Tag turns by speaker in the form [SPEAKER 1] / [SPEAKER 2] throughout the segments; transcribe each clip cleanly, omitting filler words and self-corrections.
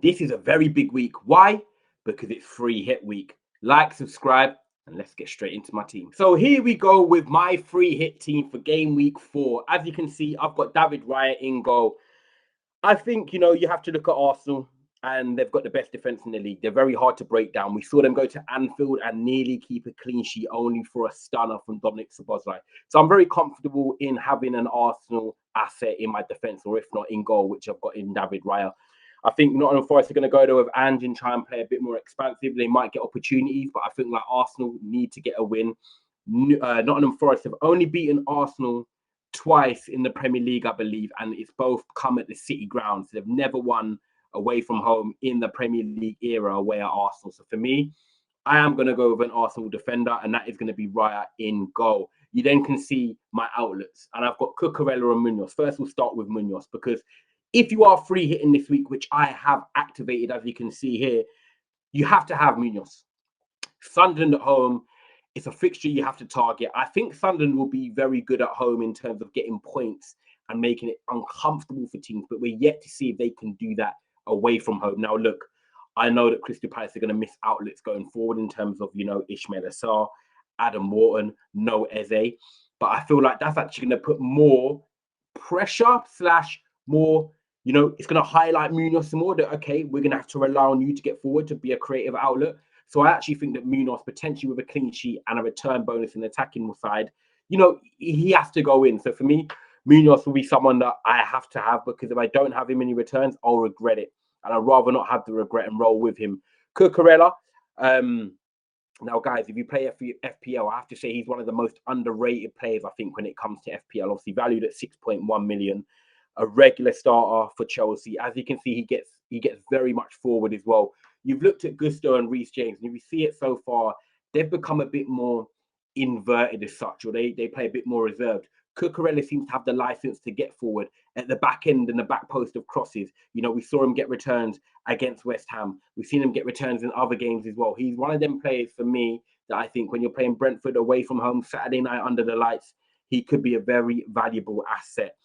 [SPEAKER 1] This is a very big week. Why? Because it's free hit week. Like, subscribe, and let's get straight into my team. So here we go with my free hit team for game week 4. As you can see, I've got David Raya in goal. I think, you have to look at Arsenal, and they've got the best defence in the league. They're very hard to break down. We saw them go to Anfield and nearly keep a clean sheet only for a stunner from Dominic Szoboszlai. So I'm very comfortable in having an Arsenal asset in my defence, or if not in goal, which I've got in David Raya. I think Nottingham Forest are going to go there with Ange and try and play a bit more expansive. They might get opportunities, but I think like Arsenal need to get a win. Nottingham Forest have only beaten Arsenal twice in the Premier League, I believe, and it's both come at the City ground. So they've never won away from home in the Premier League era away at Arsenal. So for me, I am going to go with an Arsenal defender, and that is going to be Raya in goal. You then can see my outlets, and I've got Cucurella and Munoz. First, we'll start with Munoz, because if you are free hitting this week, which I have activated, as you can see here, you have to have Munoz. Sunderland at home, it's a fixture you have to target. I think Sunderland will be very good at home in terms of getting points and making it uncomfortable for teams, but we're yet to see if they can do that away from home. Now, look, I know that Crystal Palace are going to miss outlets going forward in terms of, Ismail Assar, Adam Wharton, no Eze, but I feel like that's actually going to put more pressure / more, it's going to highlight Munoz some more that, okay, we're going to have to rely on you to get forward to be a creative outlet. So I actually think that Munoz, potentially with a clean sheet and a return bonus in the attacking side, he has to go in. So for me, Munoz will be someone that I have to have, because if I don't have him and he returns, I'll regret it. And I'd rather not have the regret and roll with him. Cucurella, now, guys, if you play FPL, I have to say he's one of the most underrated players, I think, when it comes to FPL. Obviously, valued at 6.1 million, a regular starter for Chelsea. As you can see, he gets very much forward as well. You've looked at Gusto and Reece James, and if you see it so far, they've become a bit more inverted as such, or they play a bit more reserved. Cucurella seems to have the license to get forward at the back end and the back post of crosses. We saw him get returns against West Ham. We've seen him get returns in other games as well. He's one of them players for me that I think when you're playing Brentford away from home Saturday night under the lights, he could be a very valuable asset.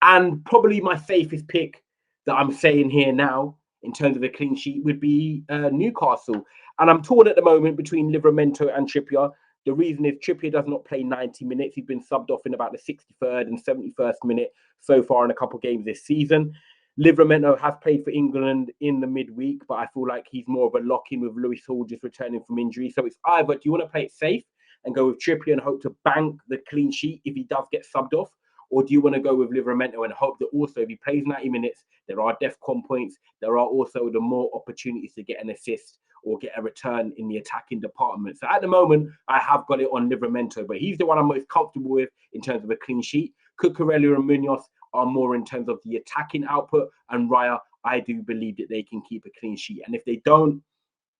[SPEAKER 1] And probably my safest pick that I'm saying here now in terms of a clean sheet would be Newcastle. And I'm torn at the moment between Livramento and Trippier. The reason is Trippier does not play 90 minutes. He's been subbed off in about the 63rd and 71st minute so far in a couple of games this season. Livramento has played for England in the midweek, but I feel like he's more of a lock-in with Lewis Hall just returning from injury. So it's either, do you want to play it safe and go with Trippier and hope to bank the clean sheet if he does get subbed off? Or do you want to go with Livramento and hope that also if he plays 90 minutes, there are DEFCON points, there are also the more opportunities to get an assist or get a return in the attacking department. So at the moment, I have got it on Livramento, but he's the one I'm most comfortable with in terms of a clean sheet. Cucurella and Munoz are more in terms of the attacking output, and Raya, I do believe that they can keep a clean sheet. And if they don't,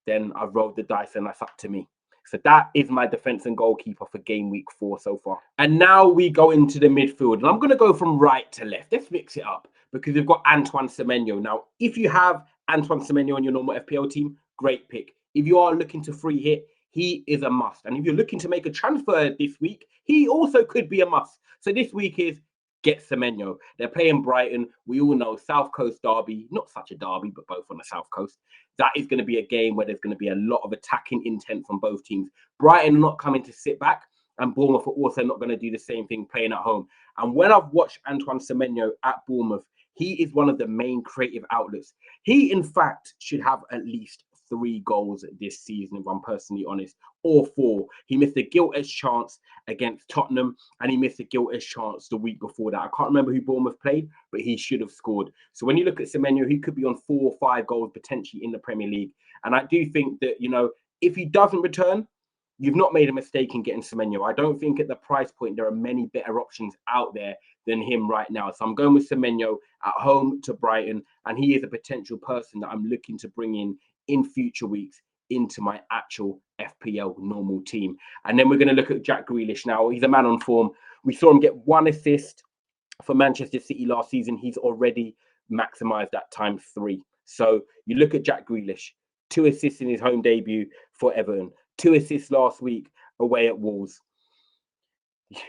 [SPEAKER 1] then I've rolled the dice and that's up to me. So that is my defense and goalkeeper for game week 4 so far. And now we go into the midfield. And I'm going to go from right to left. Let's mix it up because we've got Antoine Semenyo. Now, if you have Antoine Semenyo on your normal FPL team, great pick. If you are looking to free hit, he is a must. And if you're looking to make a transfer this week, he also could be a must. So this week is get Semenyo. They're playing Brighton. We all know South Coast derby, not such a derby, but both on the South Coast. That is going to be a game where there's going to be a lot of attacking intent from both teams. Brighton not coming to sit back, and Bournemouth are also not going to do the same thing playing at home. And when I've watched Antoine Semenyo at Bournemouth, he is one of the main creative outlets. He, in fact, should have at least 3 goals this season, if I'm personally honest, or 4. He missed a gilt-edged chance against Tottenham, and he missed a gilt-edged chance the week before that. I can't remember who Bournemouth played, but he should have scored. So when you look at Semenyo, he could be on 4 or 5 goals potentially in the Premier League. And I do think that, if he doesn't return, you've not made a mistake in getting Semenyo. I don't think at the price point there are many better options out there than him right now. So I'm going with Semenyo at home to Brighton, and he is a potential person that I'm looking to bring in future weeks into my actual FPL normal team. And then we're going to look at Jack Grealish now. He's a man on form. We saw him get 1 assist for Manchester City last season. He's already maximised that times 3. So you look at Jack Grealish, 2 assists in his home debut for Everton, 2 assists last week away at Wolves.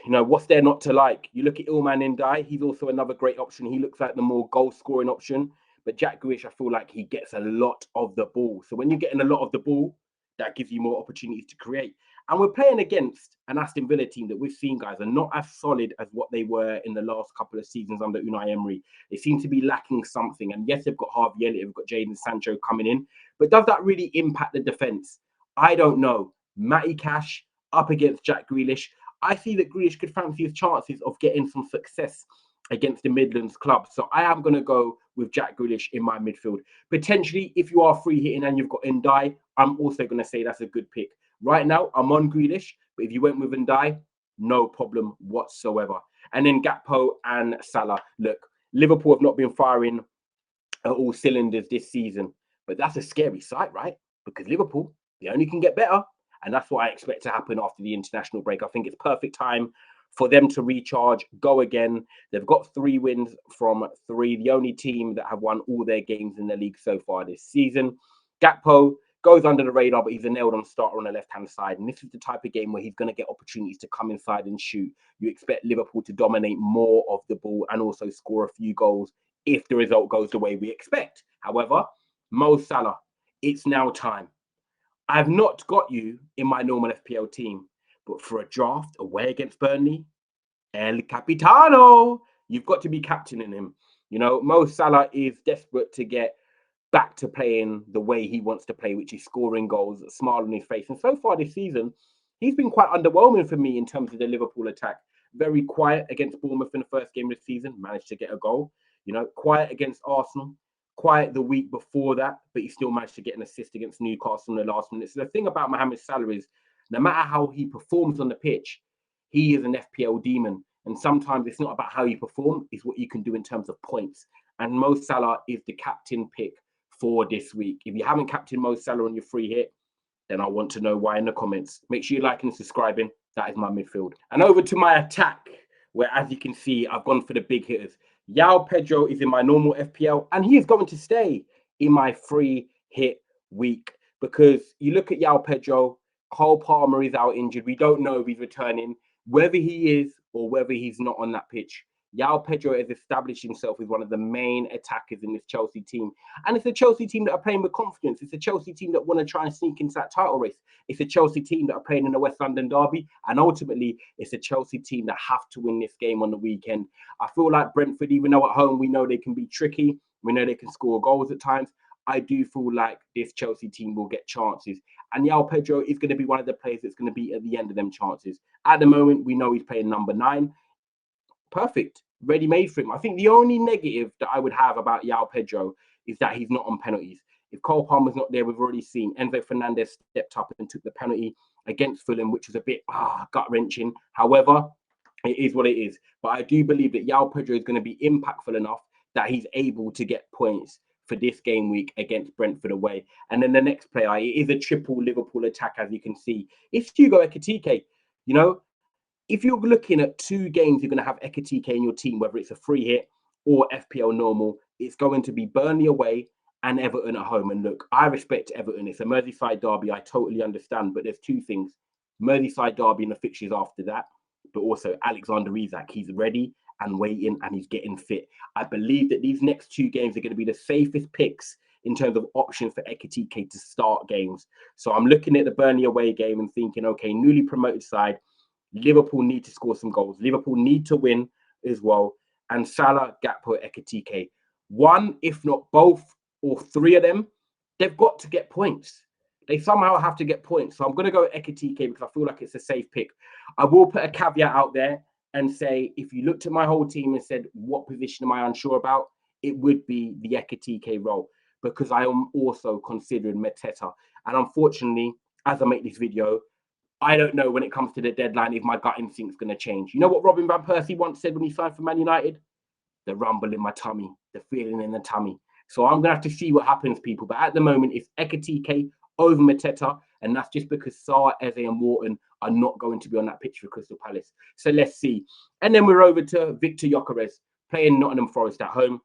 [SPEAKER 1] What's there not to like? You look at Ilman Ndiaye. He's also another great option. He looks like the more goal-scoring option. But Jack Grealish, I feel like he gets a lot of the ball. So when you're getting a lot of the ball, that gives you more opportunities to create. And we're playing against an Aston Villa team that we've seen, guys, are not as solid as what they were in the last couple of seasons under Unai Emery. They seem to be lacking something. And yes, they've got Harvey Elliott, they've got Jadon Sancho coming in. But does that really impact the defence? I don't know. Matty Cash up against Jack Grealish. I see that Grealish could fancy his chances of getting some success against the Midlands club. So I am going to go with Jack Grealish in my midfield. Potentially, if you are free hitting and you've got Ndiaye, I'm also going to say that's a good pick. Right now, I'm on Grealish, but if you went with Ndiaye, no problem whatsoever. And then Gakpo and Salah. Look, Liverpool have not been firing at all cylinders this season, but that's a scary sight, right? Because Liverpool, they only can get better. And that's what I expect to happen after the international break. I think it's perfect time for them to recharge, go again. They've got 3 wins from 3, the only team that have won all their games in the league so far this season. Gakpo goes under the radar, but he's a nailed-on starter on the left-hand side. And this is the type of game where he's going to get opportunities to come inside and shoot. You expect Liverpool to dominate more of the ball and also score a few goals if the result goes the way we expect. However, Mo Salah, it's now time. I've not got you in my normal FPL team, but for a draft away against Burnley, El Capitano, you've got to be captaining him. You know, Mo Salah is desperate to get back to playing the way he wants to play, which is scoring goals, a smile on his face. And so far this season, he's been quite underwhelming for me in terms of the Liverpool attack. Very quiet against Bournemouth in the first game of the season, managed to get a goal. You know, quiet against Arsenal, quiet the week before that, but he still managed to get an assist against Newcastle in the last minute. So the thing about Mohamed Salah is, no matter how he performs on the pitch, he is an FPL demon. And sometimes it's not about how you perform, it's what you can do in terms of points. And Mo Salah is the captain pick for this week. If you haven't captained Mo Salah on your free hit, then I want to know why in the comments. Make sure you like and subscribing. That is my midfield. And over to my attack, where as you can see, I've gone for the big hitters. João Pedro is in my normal FPL, and he is going to stay in my free hit week because you look at João Pedro, Cole Palmer is out injured. We don't know if he's returning, whether he is or whether he's not on that pitch. João Pedro has established himself as one of the main attackers in this Chelsea team. And it's a Chelsea team that are playing with confidence. It's a Chelsea team that want to try and sneak into that title race. It's a Chelsea team that are playing in the West London derby. And ultimately, it's a Chelsea team that have to win this game on the weekend. I feel like Brentford, even though at home we know they can be tricky, we know they can score goals at times, I do feel like this Chelsea team will get chances. And João Pedro is going to be one of the players that's going to be at the end of them chances. At the moment, we know he's playing number 9. Perfect, ready-made for him. I think the only negative that I would have about João Pedro is that he's not on penalties. If Cole Palmer's not there, we've already seen Enzo Fernandez stepped up and took the penalty against Fulham, which was a bit gut-wrenching. However, it is what it is. But I do believe that João Pedro is going to be impactful enough that he's able to get points for this game week against Brentford away. And then the next player, it is a triple Liverpool attack, as you can see. It's Hugo Ekitike. You know, if you're looking at 2 games, you're going to have Ekitike in your team, whether it's a free hit or FPL normal, it's going to be Burnley away and Everton at home. And look, I respect Everton. It's a Merseyside derby. I totally understand. But there's 2 things. Merseyside derby and the fixtures after that. But also Alexander Isak. He's ready and waiting and he's getting fit. I believe that these next 2 games are going to be the safest picks in terms of options for Ekitike to start games. So I'm looking at the Burnley away game and thinking, okay, newly promoted side, Liverpool need to score some goals. Liverpool need to win as well. And Salah, Gakpo, Ekitike, one, if not both or 3 of them, they've got to get points. They somehow have to get points. So I'm going to go Ekitike because I feel like it's a safe pick. I will put a caveat out there and say, if you looked at my whole team and said, what position am I unsure about? It would be the Ekitike role because I am also considering Mateta. And unfortunately, as I make this video, I don't know when it comes to the deadline if my gut instinct is going to change. You know what Robin Van Persie once said when he signed for Man United? The rumble in my tummy, the feeling in the tummy. So I'm going to have to see what happens, people. But at the moment, it's Ekitike over Mateta. And that's just because Sarr, Eze and Wharton are not going to be on that pitch for Crystal Palace. So let's see. And then we're over to Victor Gyökeres playing Nottingham Forest at home.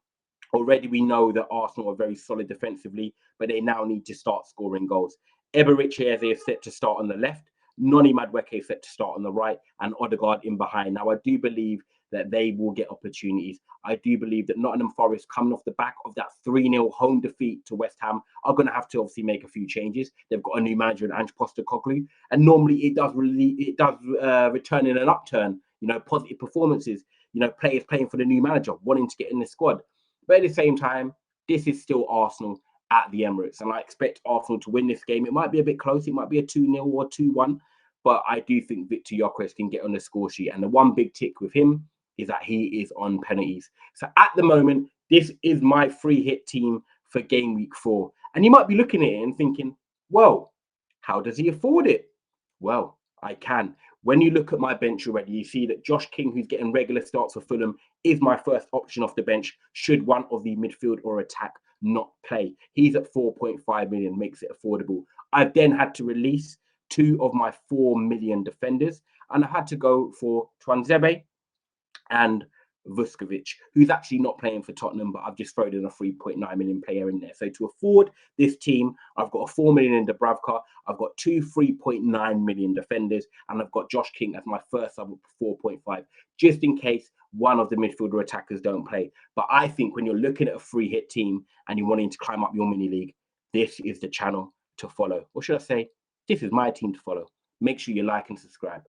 [SPEAKER 1] Already we know that Arsenal are very solid defensively, but they now need to start scoring goals. Eberechi Eze is set to start on the left. Noni Madueke is set to start on the right and Odegaard in behind. Now, I do believe that they will get opportunities. I do believe that Nottingham Forest, coming off the back of that 3-0 home defeat to West Ham, are going to have to obviously make a few changes. They've got a new manager in Ange Postecoglou, and normally it does return in an upturn. You know, positive performances. You know, players playing for the new manager, wanting to get in the squad. But at the same time, this is still Arsenal at the Emirates, and I expect Arsenal to win this game. It might be a bit close. It might be a 2-0 or 2-1. But I do think Victor Gyökeres can get on the score sheet. And the one big tick with him is that he is on penalties. So at the moment, this is my free hit team for game week 4. And you might be looking at it and thinking, well, how does he afford it? Well, I can. When you look at my bench already, you see that Josh King, who's getting regular starts for Fulham, is my first option off the bench should one of the midfield or attack not play. He's at 4.5 million, makes it affordable. I've then had to release 2 of my 4 million defenders, and I had to go for Tuanzebe and Vuskovic, who's actually not playing for Tottenham, but I've just thrown in a 3.9 million player in there. So to afford this team, I've got a 4 million in Dubravka, I've got 2 3.9 million defenders, and I've got Josh King as my first sub of 4.5, just in case one of the midfielder attackers don't play. But I think when you're looking at a free hit team and you're wanting to climb up your mini league, this is the channel to follow. Or should I say, this is my team to follow. Make sure you like and subscribe.